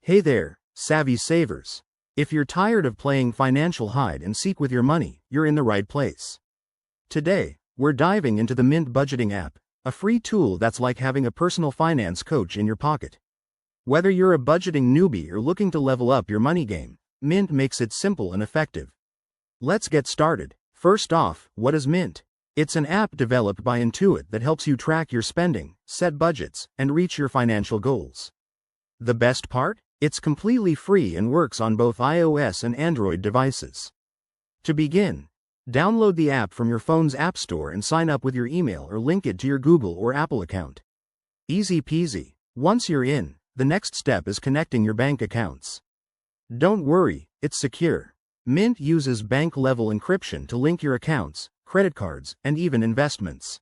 Hey there, savvy savers. If you're tired of playing financial hide and seek with your money, you're in the right place. Today, we're diving into the Mint Budgeting app, a free tool that's like having a personal finance coach in your pocket. Whether you're a budgeting newbie or looking to level up your money game, Mint makes it simple and effective. Let's get started. First off, what is Mint? It's an app developed by Intuit that helps you track your spending, set budgets, and reach your financial goals. The best part? It's completely free and works on both iOS and Android devices. To begin, download the app from your phone's app store and sign up with your email or link it to your Google or Apple account. Easy peasy. Once you're in, the next step is connecting your bank accounts. Don't worry, it's secure. Mint uses bank-level encryption to link your accounts, credit cards, and even investments.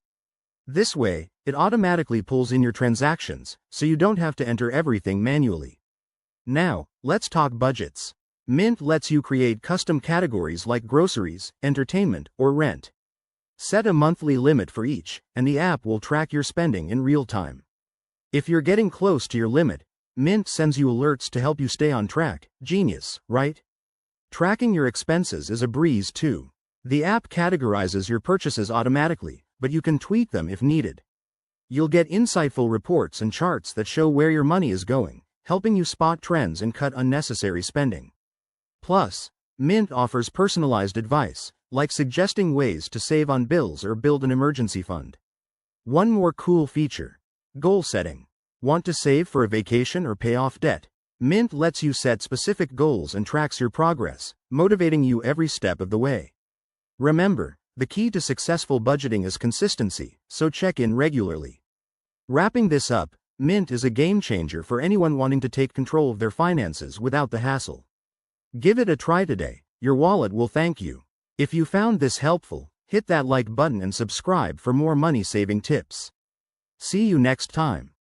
This way, it automatically pulls in your transactions, so you don't have to enter everything manually. Now, let's talk budgets. Mint lets you create custom categories like groceries, entertainment, or rent. Set a monthly limit for each, and the app will track your spending in real time. If you're getting close to your limit, Mint sends you alerts to help you stay on track. Genius, right? Tracking your expenses is a breeze too. The app categorizes your purchases automatically, but you can tweak them if needed. You'll get insightful reports and charts that show where your money is going, helping you spot trends and cut unnecessary spending. Plus, Mint offers personalized advice, like suggesting ways to save on bills or build an emergency fund. One more cool feature: goal setting. Want to save for a vacation or pay off debt? Mint lets you set specific goals and tracks your progress, motivating you every step of the way. Remember, the key to successful budgeting is consistency, so check in regularly. Wrapping this up, Mint is a game changer for anyone wanting to take control of their finances without the hassle. Give it a try today, your wallet will thank you. If you found this helpful, hit that like button and subscribe for more money-saving tips. See you next time.